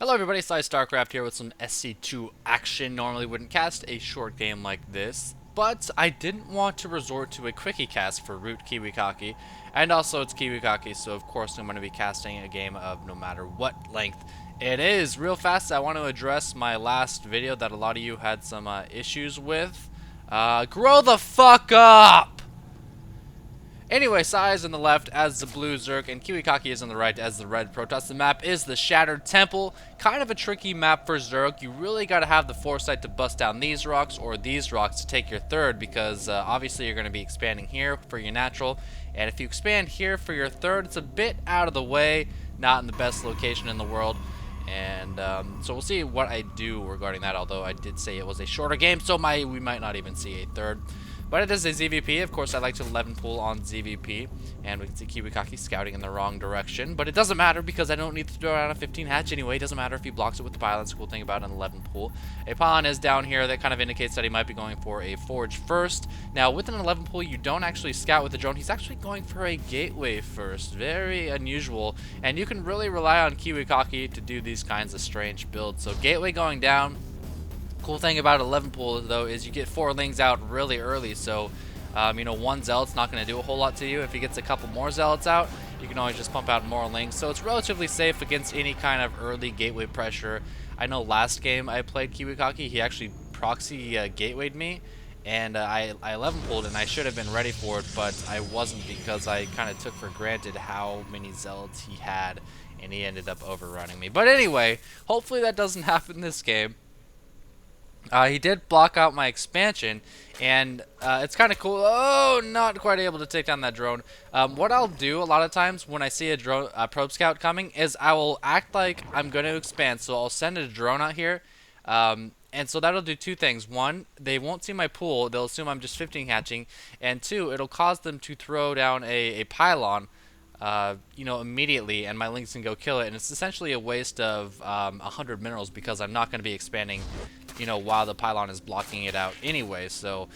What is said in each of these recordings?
Hello everybody, StarCraft here with some SC2 action. Normally wouldn't cast a short game like this, but I didn't want to resort to a quickie cast for ROOTKiWiKaKi, and also it's KiWiKaKi, so of course I'm going to be casting a game of no matter what length it is. Real fast, I want to address my last video that a lot of you had some issues with. Grow the fuck up! Anyway, Sai is on the left as the blue Zerg, and KiWiKaKi is on the right as the red Protoss. The map is the Shattered Temple. Kind of a tricky map for Zerg. You really got to have the foresight to bust down these rocks or these rocks to take your third, because obviously you're going to be expanding here for your natural. And if you expand here for your third, it's a bit out of the way, not in the best location in the world. And so we'll see what I do regarding that, although I did say it was a shorter game, so we might not even see a third. But it is a ZVP. Of course, I like to 11 pool on ZVP. And we can see KiWiKaKi scouting in the wrong direction. But it doesn't matter because I don't need to throw out a 15 hatch anyway. It doesn't matter if he blocks it with the pylon. That's the cool thing about an 11 pool. A pylon is down here. That kind of indicates that he might be going for a forge first. Now, with an 11 pool, you don't actually scout with the drone. He's actually going for a gateway first. Very unusual. And you can really rely on KiWiKaKi to do these kinds of strange builds. So gateway going down. Cool thing about 11 pool though is you get 4 lings out really early, so you know, one zealot's not going to do a whole lot to you. If he gets a couple more zealots out, you can always just pump out more lings, so it's relatively safe against any kind of early gateway pressure. I know last game I played KiWiKaKi, he actually proxy gatewayed me, and I 11 pulled and I should have been ready for it, but I wasn't because I kind of took for granted how many zealots he had, and he ended up overrunning me. But anyway, hopefully that doesn't happen this game. He did block out my expansion, and it's kind of cool. Oh, not quite able to take down that drone. What I'll do a lot of times when I see a drone, probe scout coming, is I will act like I'm going to expand. So I'll send a drone out here, and so that'll do 2 things. 1, they won't see my pool. They'll assume I'm just 15 hatching, and 2, it'll cause them to throw down a pylon. You know, immediately, and my links can go kill it, and it's essentially a waste of 100 minerals because I'm not going to be expanding, you know, while the pylon is blocking it out anyway. So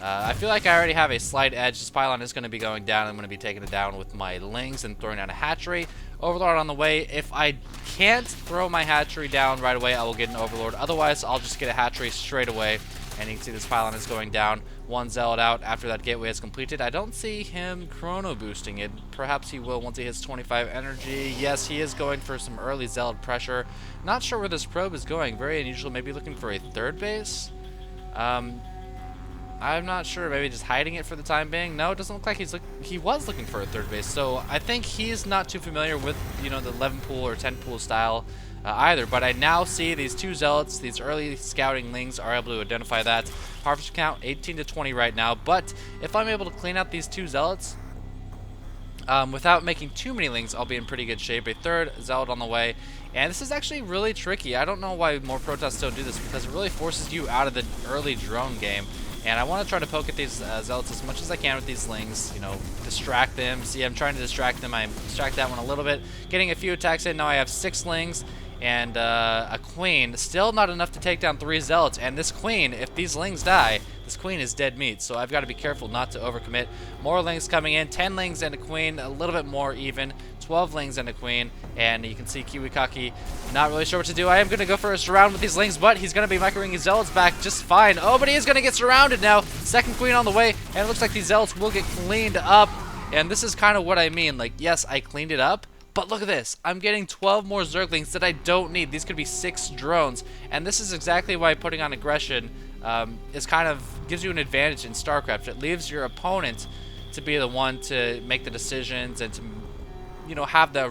I feel like I already have a slight edge. This pylon is going to be going down. I'm going to be taking it down with my lings and throwing down a hatchery. Overlord on the way. If I can't throw my hatchery down right away, I will get an overlord. Otherwise, I'll just get a hatchery straight away. And you can see this pylon is going down. 1 zealot out after that gateway is completed. I don't see him chrono boosting it. Perhaps he will once he hits 25 energy. Yes, he is going for some early zealot pressure. Not sure where this probe is going. Very unusual. Maybe looking for a third base. I'm not sure. Maybe just hiding it for the time being. No, it doesn't look like he was looking for a third base. So I think he's not too familiar with, you know, the 11 pool or 10 pool style either. But I now see these 2 zealots. These early scouting lings are able to identify that. Harvest count 18 to 20 right now. But if I'm able to clean out these 2 zealots without making too many lings, I'll be in pretty good shape. A third zealot on the way. And this is actually really tricky. I don't know why more Protoss don't do this, because it really forces you out of the early drone game. And I want to try to poke at these zealots as much as I can with these lings, you know, distract them. See, I'm trying to distract them. I distract that one a little bit. Getting a few attacks in. Now I have 6 lings and a queen. Still not enough to take down 3 zealots. And this queen, if these lings die, this queen is dead meat. So I've got to be careful not to overcommit. More lings coming in. 10 lings and a queen. A little bit more even. 12 lings and a queen. And you can see KiWiKaKi not really sure what to do. I am going to go for a surround with these lings, but he's going to be microing his zealots back just fine. Oh, but he is going to get surrounded now. Second queen on the way, and it looks like these zealots will get cleaned up. And this is kind of what I mean. Like, yes, I cleaned it up, but look at this. I'm getting 12 more Zerglings that I don't need. These could be 6 drones. And this is exactly why putting on aggression is kind of gives you an advantage in StarCraft. It leaves your opponent to be the one to make the decisions and to, you know, have the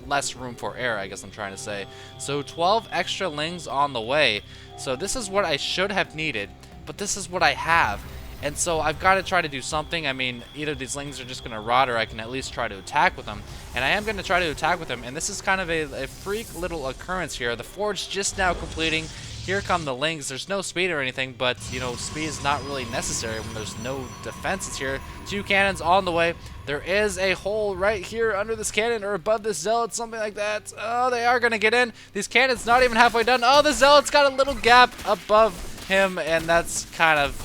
less room for error, I guess I'm trying to say. So 12 extra lings on the way. So this is what I should have needed, but this is what I have. And so I've got to try to do something. I mean, either these lings are just going to rot, or I can at least try to attack with them. And I am going to try to attack with them. And this is kind of a freak little occurrence here. The forge just now completing. Here come the lings. There's no speed or anything, but, you know, speed is not really necessary when there's no defenses here. 2 cannons on the way. There is a hole right here under this cannon or above this zealot, something like that. Oh, they are going to get in. These cannons not even halfway done. Oh, the zealot's got a little gap above him, and that's kind of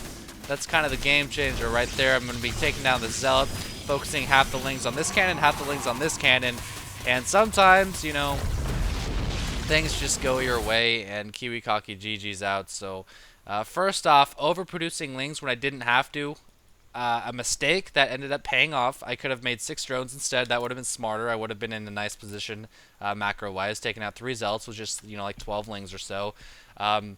the game changer right there. I'm going to be taking down the zealot, focusing half the lings on this cannon, half the lings on this cannon. And sometimes, you know, things just go your way and KiwiKaKi GG's out. So first off, overproducing lings when I didn't have to. A mistake that ended up paying off. I could have made 6 drones instead. That would have been smarter. I would have been in a nice position macro-wise, taking out 3 zealots with just, you know, like 12 lings or so. And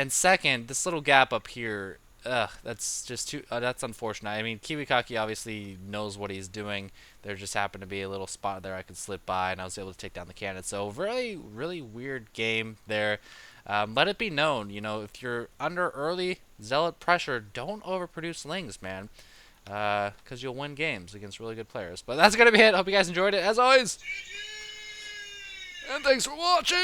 second, this little gap up here, that's just too. That's unfortunate. I mean, KiwiKaKi obviously knows what he's doing. There just happened to be a little spot there I could slip by, and I was able to take down the cannon. So really, really weird game there. Let it be known, you know, if you're under early zealot pressure, don't overproduce lings, man, because you'll win games against really good players. But that's gonna be it. Hope you guys enjoyed it as always, and thanks for watching.